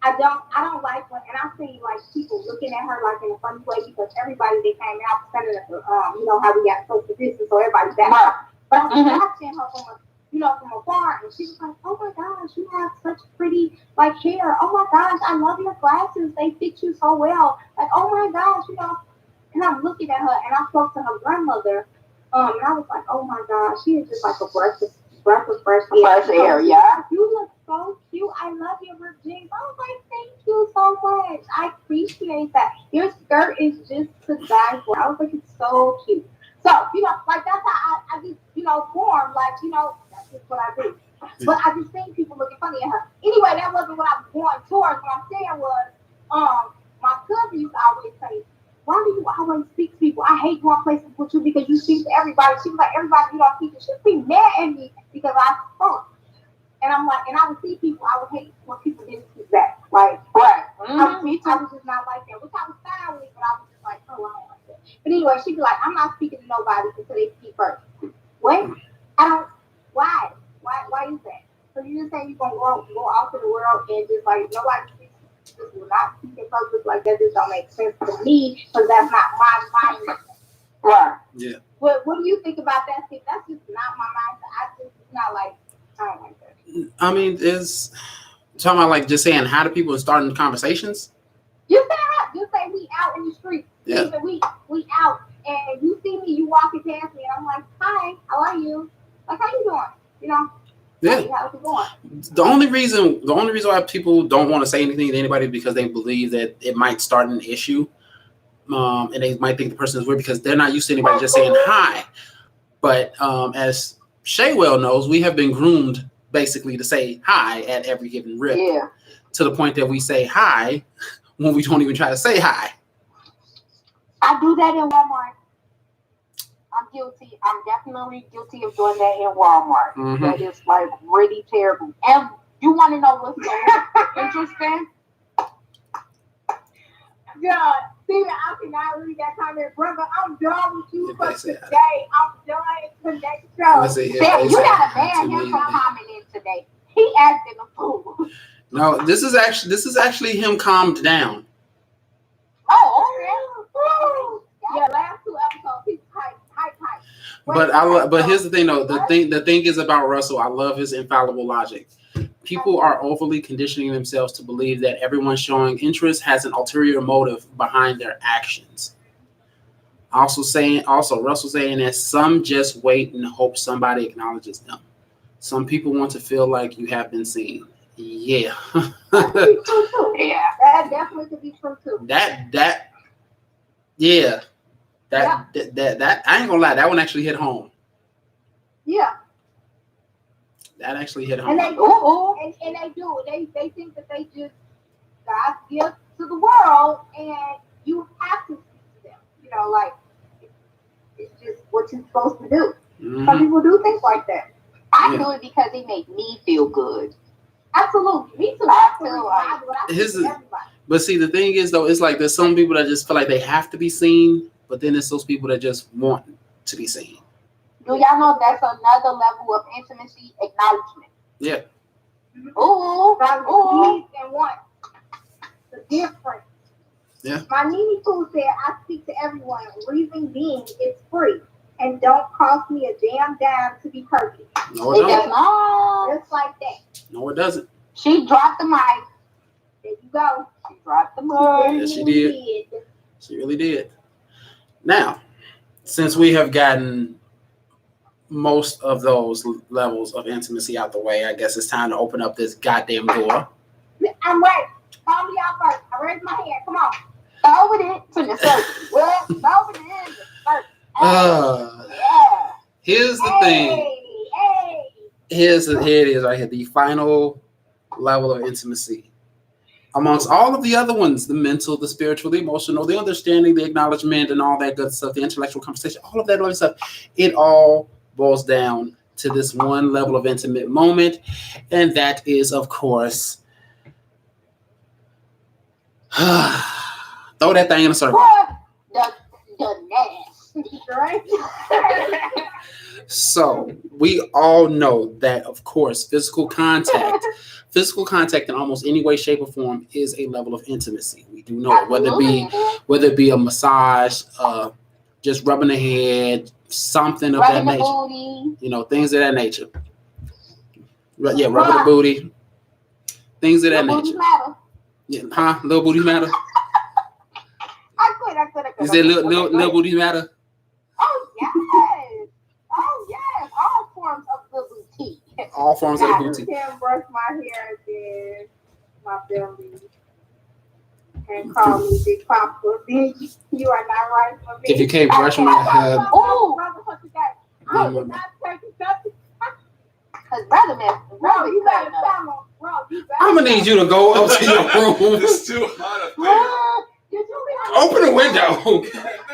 I don't like when, and I see like people looking at her like in a funny way because everybody that came out standing at the, how we got social distance, so everybody's back. Right. But I was watching her from afar, and she was like, "Oh my gosh, you have such pretty like hair. Oh my gosh, I love your glasses. They fit you so well. Like, oh my gosh, And I'm looking at her, and I spoke to her grandmother, and I was like, "Oh my gosh, she is just like a breath of fresh air. Yeah, you look so cute. I love your ripped jeans." I was like, "Thank you so much. I appreciate that. Your skirt is just to die for." I was like, "It's so cute." So, like that's how I just, form, like, that's just what I do. But I just seen people looking funny at her. Anyway, that wasn't what I was going towards. What I'm saying was, my cousin used to always say, "Why do you always speak to people? I hate going places with you because you speak to everybody." She was like, "Everybody you don't speak to." She'd be mad at me because I spoke. And I'm like, and I would see people, I would hate when people didn't speak back. Like, right. I was just not like that, which I was fine with, but I was just like, oh, I don't like that. But anyway, she'd be like, "I'm not speaking to nobody until they speak first." Wait, why? Why is that? So you just saying you're going to go out to the world and just like, nobody speaks, just will not speak in public like that? Just don't make sense to me because that's not my mindset. Right. Yeah. What do you think about that? See, that's just not my mindset. It's not like, I don't like that. I mean, it's talking about like just saying hi to people and starting conversations. You say hi. You say we out in the street. Yeah. We out and you see me, you walking past me, and I'm like, "Hi, how are you? Like, how you doing? Yeah. Hey, how's it going?" The only reason why people don't want to say anything to anybody is because they believe that it might start an issue, and they might think the person is weird because they're not used to anybody just saying hi. But as Shay well knows, we have been groomed basically to say hi at every given rip. Yeah. To the point that we say hi when we don't even try to say hi. I do that in Walmart. I'm guilty. I'm definitely guilty of doing that in Walmart. Mhm. That is like really terrible. And you want to know what's so interesting? Yeah, Steven, I cannot read that comment. Brother, I'm done with you If for they say today. I'm done for next show. Let's see, if Sam, they you say gotta hi ban to him me, from then- commenting today. He acting a fool. No, this is actually him calmed down. Oh, okay. Yeah, last 2 episodes, he's hype. But here's the thing though. The thing is about Russell, I love his infallible logic. People are overly conditioning themselves to believe that everyone showing interest has an ulterior motive behind their actions. Also Russell saying that some just wait and hope somebody acknowledges them. Some people want to feel like you have been seen. Yeah. That could be true too. Yeah. That definitely could be true too. That I ain't gonna lie, that one actually hit home. Yeah. That actually hit home. And they do. And they do. They think that they just God's gift to the world and you have to speak to them. You know, like it's just what you're supposed to do. Some Mhm. people do things like that. I do it because it makes me feel good. Absolutely. Me too. I feel like I do it. I his- speak to everybody. But see, the thing is though, it's like there's some people that just feel like they have to be seen, but then there's those people that just want to be seen. Do y'all know that's another level of intimacy? Acknowledgement. Yeah. Ooh. Ooh. Needs and wants. The difference. Yeah. My Nini Pooh said, I speak to everyone. Reason being, it's free. And don't cost me a damn dime to be perfect. No, it It does don't. not. Just like that. No, it doesn't. She dropped the mic. There you go. She dropped the mic. Yes, she did. She really did. Now, since we have gotten most of those levels of intimacy out the way, I guess it's time to open up this goddamn door. I'm ready. Call me out first. I raised my hand. Come on. Over it to the circle. Well, over it in the circle. Yeah. Here's the thing. Hey. Here it is right here. The final level of intimacy. Amongst all of the other ones, the mental, the spiritual, the emotional, the understanding, the acknowledgement, and all that good stuff, the intellectual conversation, all of that other stuff, it all boils down to this one level of intimate moment. And that is, of course, throw that thing in a circle. What? The nasty. Right? So we all know that, of course, physical contact in almost any way, shape, or form is a level of intimacy. We do know it, whether it be a massage, just rubbing the head, something of Rubbing that the nature. booty. You know, things of that nature. Yeah, rubbing the booty, things of that The booty nature. matter. Yeah, huh? Little booty matter. I quit. Is there little booty matter? Oh, yes. Oh, yes. All forms of the boutique. All forms of the I booty. can't brush my hair and then my belly. And call me Big Papa. Bitch, you are not right for me. If you can't brush my hair, Ooh. I was not taking something. Because brother, Bro, you better come on. Bro, you better. I'm gonna need you to go up to your room. It's too hot up there. Did you be Open the window.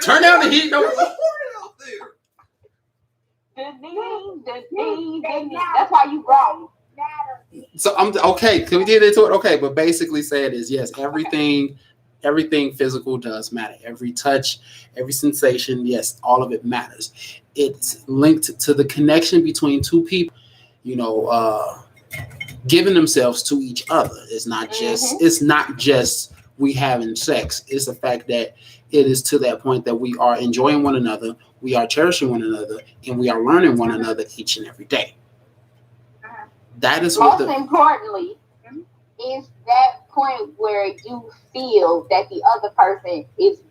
Turn down the heat. No. There's a hornet out there. That's why you wrong. So I'm okay. Can we get into it? Okay, but basically, say it is yes. Everything physical does matter. Every touch, every sensation, yes, all of it matters. It's linked to the connection between two people. You know, giving themselves to each other. It's not just we having sex. It's the fact that it is to that point that we are enjoying one another, we are cherishing one another, and we are learning one another each and every day. That is what Most importantly, is that point where you feel that the other person is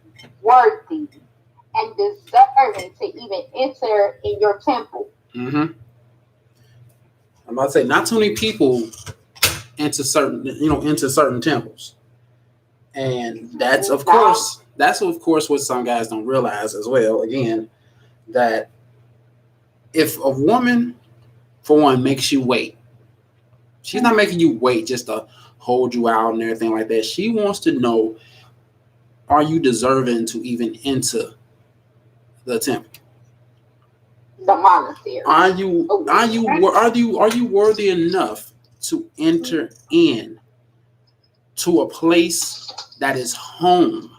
worthy and deserving to even enter in your temple. Mm-hmm. I'm about to say, not too many people enter certain temples, and that's of course what some guys don't realize as well. Again, that if a woman for one, makes you wait. She's not making you wait just to hold you out and everything like that. She wants to know, are you deserving to even enter the temple? The monastery. Are you worthy enough to enter in to a place that is home?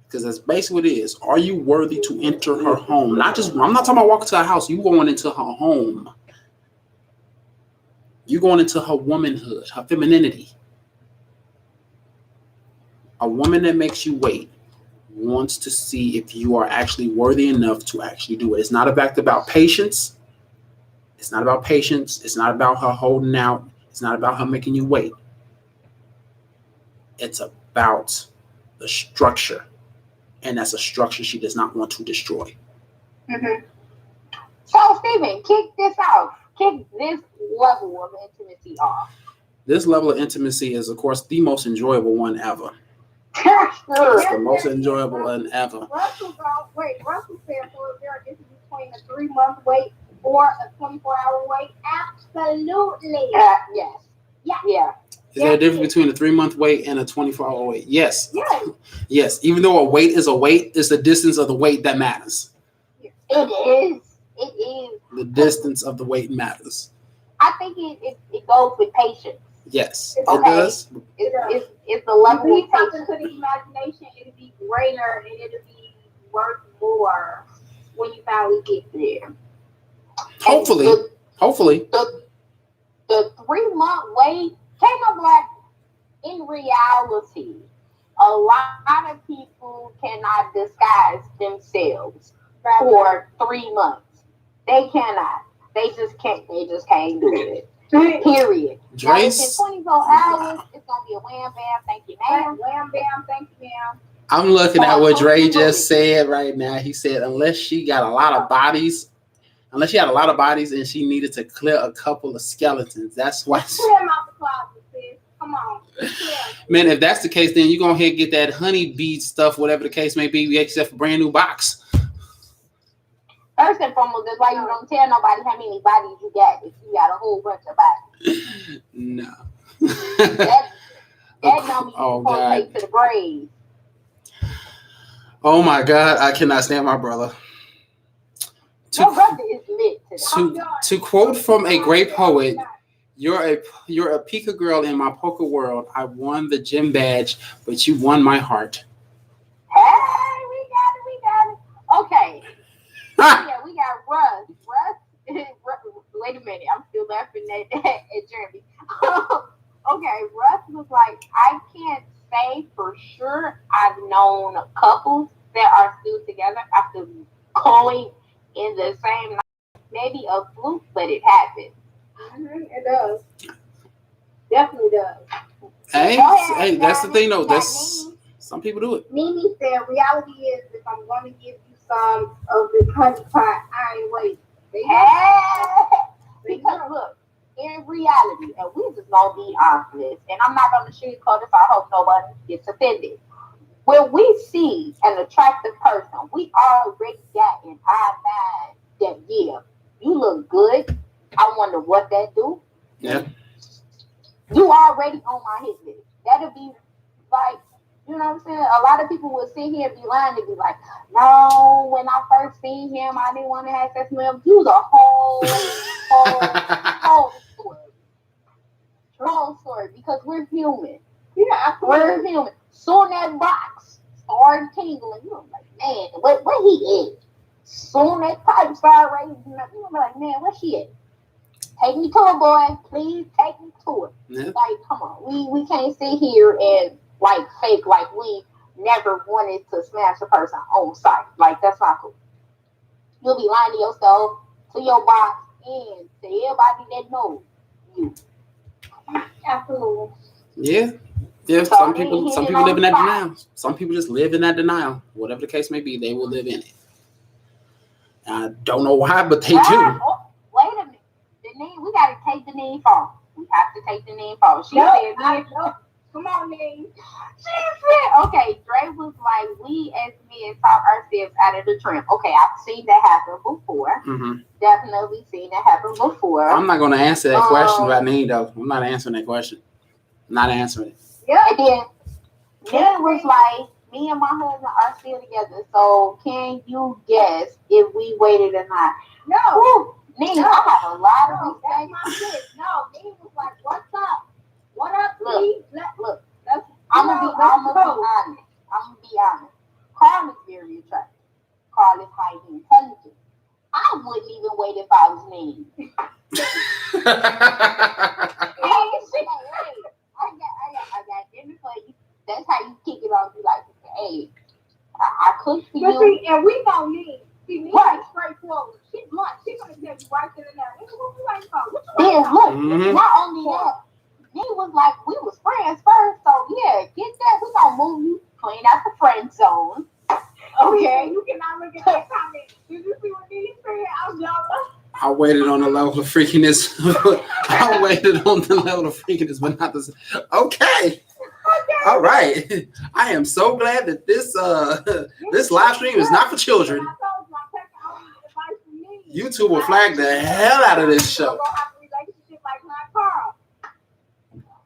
Because that's basically what it is. Are you worthy to enter her home? I'm not talking about walking to her house. You going into her home. You going into her womanhood, her femininity. A woman that makes you wait wants to see if you are actually worthy enough to actually do it. It's not about patience. It's not about patience. It's not about her holding out. It's not about her making you wait. It's about the structure. And that's a structure she does not want to destroy. Mm-hmm. So, Stephen, kick this off. Kick this level of intimacy off. This level of intimacy is, of course, the most enjoyable one ever. It's the most enjoyable one ever. Russell said, so is there a difference between a 3-month wait or a 24-hour wait? Absolutely. Yes. Yeah. Is there a difference between a 3-month wait and a 24-hour wait? Yes. Yes. Yes. Even though a wait is a wait, it's the distance of the wait that matters. It is. It is. The distance of the wait matters. I think it goes with patience. Yes, Okay. it does. It's the level If of something patience. to the imagination, it'll be greater and it'll be worth more when you finally get there. Hopefully. The 3-month wait, Kano Black, in reality, a lot of people cannot disguise themselves for 3 months. They cannot. They just can't do it. Period. Now, within 24 hours, it's gonna be a wham bam, thank you, ma'am. Wham bam, thank you, ma'am. I'm looking at what Dre just said right now. He said, unless she had a lot of bodies and she needed to clear a couple of skeletons, that's why. Clear them out the closet, sis. Come on. Man, if that's the case, then you go ahead and get that honey bee stuff, whatever the case may be, except for a brand new box. First and foremost, that's why you don't tell nobody how many bodies you got if you got a whole bunch of bodies. No. that number you supposed to take to the grave. Oh my God, I cannot stand my brother. Your brother is lit today. To quote from a great poet, you're a Pika girl in my poker world. I won the gym badge, but you won my heart. Hey, we got it. Okay. Yeah, we got Russ. Wait a minute, I'm still laughing at Jeremy. Okay, Russ was like, I can't say for sure I've known couples that are still together after going in the same night. Maybe a fluke, but it happens. Mm-hmm, it does. Definitely does. Hey, that's the thing though. That's some people do it. Mimi said, reality is if I'm going to give you some of this honey pot, I ain't waiting. Because look, in reality, and we just gonna be honest, and I'm not gonna sugarcoat this. I hope nobody gets offended. When we see an attractive person, we already got in our mind that yeah, you look good. I wonder what that do. Yeah. You already on my hit list. That'll be like, you know what I'm saying? A lot of people will sit here and be lying to be like, no, when I first seen him, I didn't want to have sex with him. You was a whole story. Whole story. Because we're human. Yeah, we're human. Soon that box started tingling, you know, like, man, where he at? Soon that pipe started raising up, you know, like, man, where she at? Take me to it, boy. Please take me to it. Yeah. Like, come on. We can't sit here and like fake like we never wanted to smash a person on sight. Like, that's not cool. You'll be lying to yourself, to your box, and to everybody that knows you. absolutely. Yeah. Yeah, So, some people live in that denial. Some people just live in that denial. Whatever the case may be, they will live in it. I don't know why, but they do. Oh, wait a minute. The name, we got to take the name off. We have to take the name off. She said, Come on, Nene. She said, okay, Dre was like, we as men talk ourselves out of the trip. Okay, I've seen that happen before. Mm-hmm. Definitely seen that happen before. I'm not going to answer that question about Nene, though. I'm not answering that question. Not answering it. Yeah, and then Nene was like, me and my husband are still together, so can you guess if we waited or not? No. Nene, I have a lot of That's respect. my shit. No, Nene was like, what's up? What up, Look, Lee? look. Let's I'm gonna be honest. I'm gonna be honest. Carl is very attractive. Carl is highly intelligent. I wouldn't even wait if I was Nene. I got dinner for you. That's how you kick it off. You like, hey, I cooked for But you. see, and we know Nene. See, Nene Right. is straightforward. She's blunt. She's gonna tell you right there and there. What you waiting for? What you Then waiting look, for? Mhm. not only that, Nene was like, we was friends first, so yeah, get that. We gonna move you clean out the friend zone. Okay, you cannot look at that comment. Did you see what Nene said? I was jealous. I waited on the level of freakiness. I waited on the level of freakiness, but not this. Okay. All right. I am so glad that this live stream is not for children. I told you, I'm taking only advice from Nene. YouTube will flag the hell out of this show. We're gonna have a relationship like my Carl.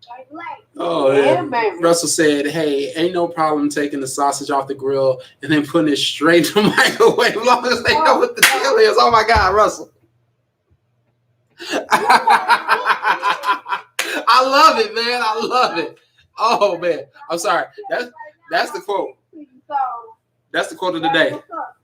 Like Blake. Oh Yeah, yeah. baby. Russell said, "Hey, ain't no problem taking the sausage off the grill and then putting it straight to the microwave, as long as they know what the deal is." Oh my God, Russell! I love it, man. I love it. Oh man, I'm sorry. That's the quote. So, That's the quote of the day. what's up?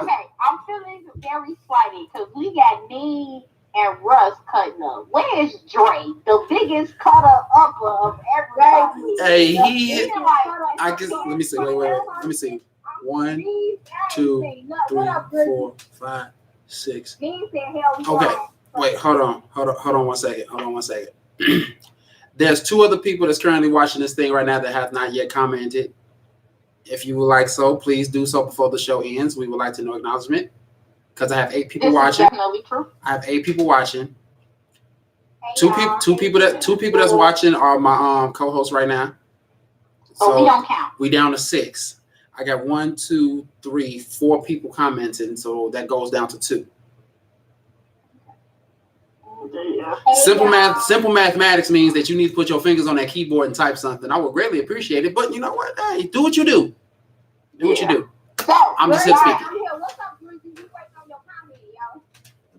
Okay, I'm feeling very slighted because we got Nene and Russ cutting up. Where's Dre, the biggest cutter upper of everybody? Hey, He's like, I guess. Let me see. Wait. Let me see. 1, 2, 3, 4, 5, 6. Okay. Wait. Hold on 1 second. Hold on 1 second. There's 2 other people that's currently watching this thing right now that have not yet commented. If you would like so, please do so before the show ends. We would like to know acknowledgement because I have 8 people watching. Definitely true. I have 8 people watching. Two people that's watching are my co-hosts right now. So we don't count. We down to 6. I got 1, 2, 3, 4 people commenting, so that goes down to 2. Simple mathematics means that you need to put your fingers on that keyboard and type something. I would greatly appreciate it, but you know what? Hey, do what you do. Do what you do. So I'm just here speaking. What's up, Drizzy? You waiting on your comment, yo?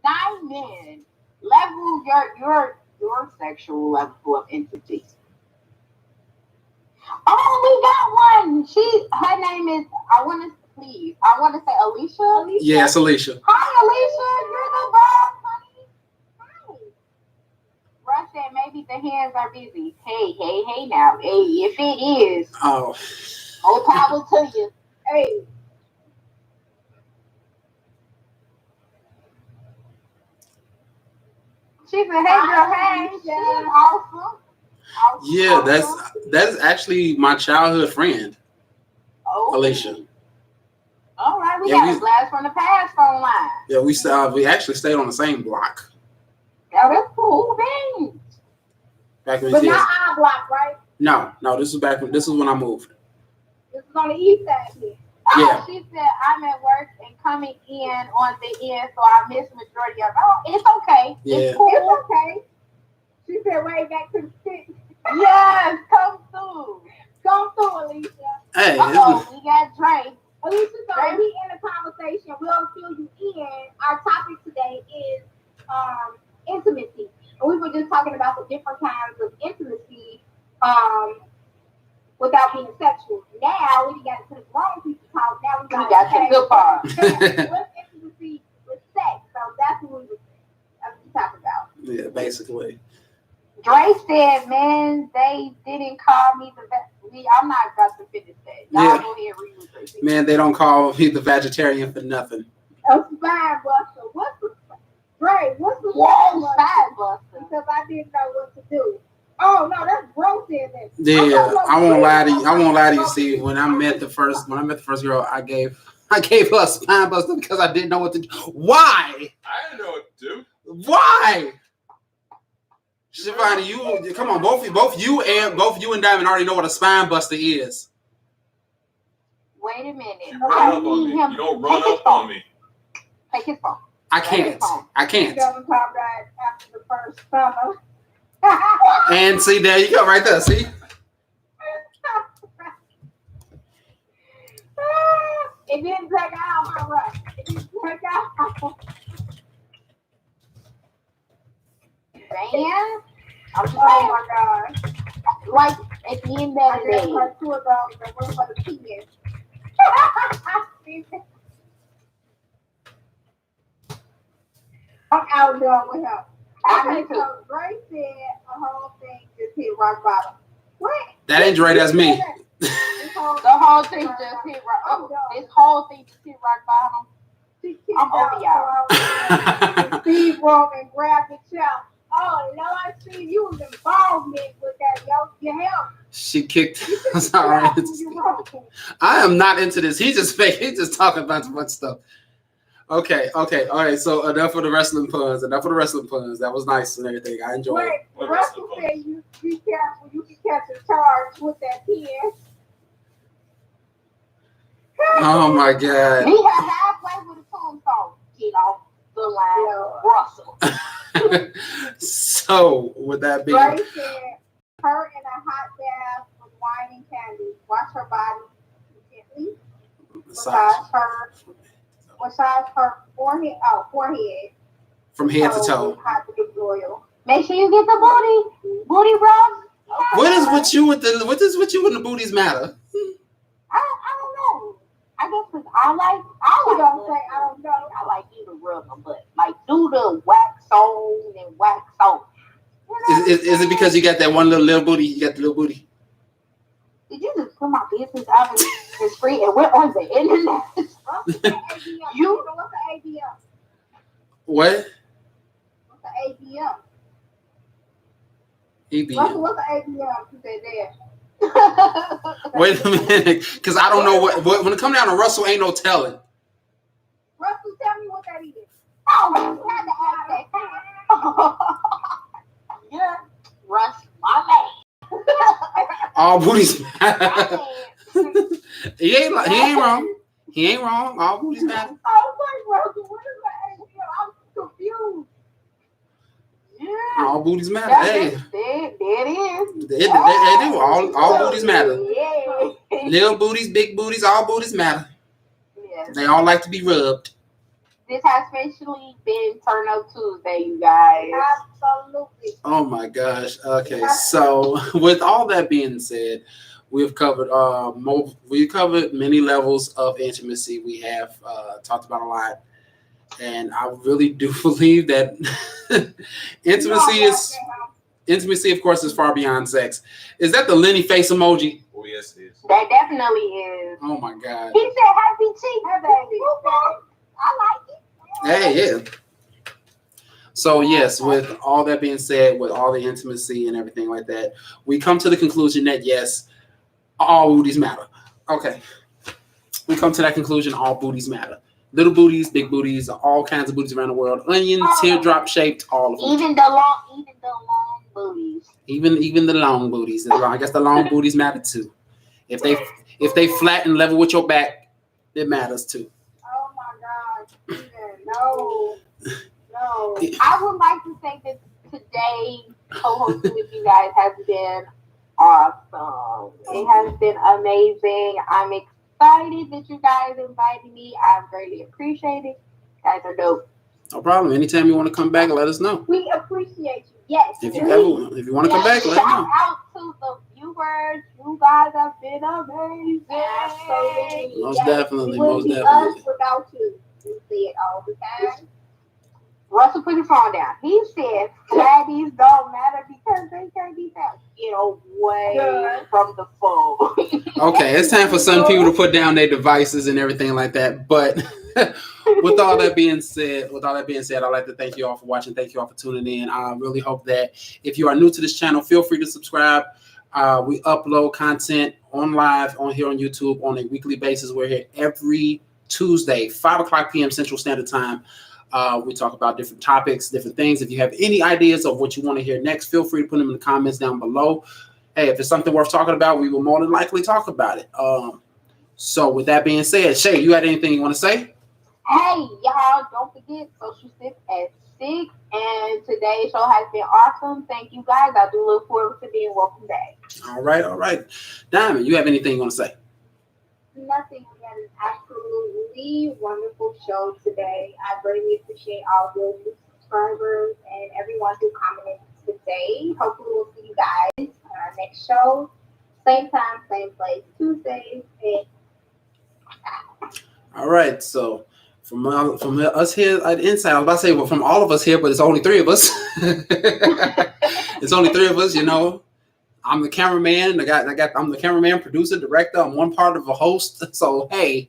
Diamond, level your sexual level of intimacy. Oh, we got one. Her name is. I want to say Alicia. Yes, Alicia. Hi, Alicia. You're the boss, honey. Russ said maybe the hands are busy. Hey now. Hey, if it is, Oh. more power to you. Hey. She said, hey girl, hey. She's awesome. Yeah, that's actually my childhood friend, Alicia. All right, we Yeah, got a blast from the past phone line. Yeah, we actually stayed on the same block. Oh, that's cool. Thanks. Back when But we not our block, right? No, this is when I moved. This is on the east side here. Yeah. She said, I'm at work and coming in on the end, so I missed majority of it. Oh, it's okay. Yeah. It's cool. It's okay. She said, way back to the stick. Yes, come through. Come through, Alicia. Hey, We got Drake. Alicia, so we in a conversation. We'll fill you in. Our topic today is intimacy. And we were just talking about the different kinds of intimacy without being sexual. Now we got to the grown people talk. Now we got to the good part. What's intimacy with sex? So that's what we talk about. yeah, basically. Drake said, man, they didn't call me I'm not about to finish that. Y'all Yeah. go ahead and read what they said. Man, they don't call me the vegetarian for nothing. A spine buster. What's the Whoa, spine buster? side buster. Because I didn't know what to do. Oh no, that's gross in there. Yeah, I won't lie to you. See, when I met the first girl, I gave her a spine buster because I didn't know what to do. Why? I didn't know what to do. Why? Shivani, you come on, both you and Diamond already know what a spine buster is. Wait a minute. You run up on me. You don't run up on me. Take his phone. I can't. He doesn't pop that after the first summer. And see, there you go, right there. See. It didn't take out, all right. It didn't take out. Man, I'm just Oh my God. like at the end of I the just day. heard two of those that went for the penis. I'm out done with him. I Okay, so Grace said a whole thing just hit rock bottom. What? That ain't Dre, that's me. This whole, The whole thing just hit right. Oh, this whole thing just hit rock bottom. she kicked I'm over out Steve room and grabbed the chair. Oh Lord, Steve, you was involvement with that, yo. You helped. She kicked. I'm sorry. I am not into this. He's just talking about a bunch of stuff. Okay, all right. So enough of the wrestling puns. That was nice and everything. I enjoyed it. Wait, Russell said you be careful. You can catch a charge with that pen. Oh my God. He had halfway with a tombstone. Get off the line, Russell. So with that being, Grace said her in a hot bath with wine and candy. Watch her body gently. Massage her forehead. From head to toe. Hot to get loyal. Make sure you get the booty rub. What is with you and the booties matter? I don't know. I guess because I like I don't know. I like you to rub my butt. Like do the wax on and wax off. Is it because you got that one little booty? You got the little booty. Did you just put my business out in the street and we're on the internet? What's the ABM? What? What's the ABM? EBM. What's the ABM? You said there. Wait a minute, because I don't know what when it comes down to Russell, ain't no telling. Russell, tell me what that is. Oh, you had to ask that. Yeah, Russ, my man. All booties matter. He ain't wrong. He ain't wrong. All booties matter. I was like, Russell, what is the ABM? I'm confused. Yeah. All booties matter. There Hey, it is. they do. All booties matter. Yeah. Little booties, big booties, all booties matter. Yes. They all like to be rubbed. This has officially been Turn Up Tuesday, you guys. Absolutely. Oh my gosh. Okay, so with all that being said, we've covered many levels of intimacy. We have talked about a lot, and I really do believe that intimacy, of course, is far beyond sex. Is that the Lenny face emoji? Oh yes, it is. That definitely is. Oh my God. He said happy cheeks, baby. I like it. Hey, yeah. So yes, with all that being said, with all the intimacy and everything like that, we come to the conclusion that yes, all booties matter. Okay. We come to that conclusion, all booties matter. Little booties, big booties, all kinds of booties around the world. Onion, teardrop shaped, all of them. Even the long booties. Even the long booties. I guess the long booties matter too. If they flat and level with your back, it matters too. Oh my God. No. I would like to say that today co-hosting with you guys has been awesome. It has been amazing. I'm excited that you guys invited me. I greatly appreciate it. You guys are dope. No problem. Anytime you want to come back, let us know. We appreciate you. Yes. If you want to come back, let us Shout know. out to the viewers. You guys have been amazing. Absolutely. Most Yes. definitely, We wouldn't most be definitely. us without you. We say it all the time. Russell, put your phone down. He said fatties don't matter because they can't be fat. Get away from the phone. Okay, it's time for some people to put down their devices and everything like that. But with all that being said, I'd like to thank you all for watching. Thank you all for tuning in. I really hope that if you are new to this channel, feel free to subscribe. We upload content on live on here on YouTube on a weekly basis. We're here every Tuesday, 5 o'clock p.m. Central Standard Time. We talk about different topics, different things. If you have any ideas of what you want to hear next, feel free to put them in the comments down below. Hey, if it's something worth talking about, we will more than likely talk about it. So with that being said, Shay, you had anything you want to say? Hey, y'all, don't forget Social 6 at 6. And today's show has been awesome. Thank you, guys. I do look forward to being welcome back. All right. Diamond, you have anything you want to say? Nothing. We had an absolutely wonderful show today. I greatly appreciate all the new subscribers and everyone who commented today. Hopefully we'll see you guys on our next show. Same time, same place, Tuesdays. All right, so from us here at En-Syte, I was about to say, well, from all of us here, but it's only 3 of us. It's only 3 of us, you know. I'm the cameraman. I'm the cameraman, producer, director. I'm one part of a host. So, hey,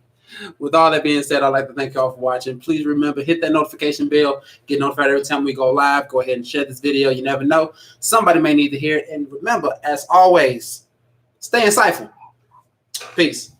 with all that being said, I'd like to thank y'all for watching. Please remember, hit that notification bell. Get notified every time we go live. Go ahead and share this video. You never know. Somebody may need to hear it. And remember, as always, stay insightful. Peace.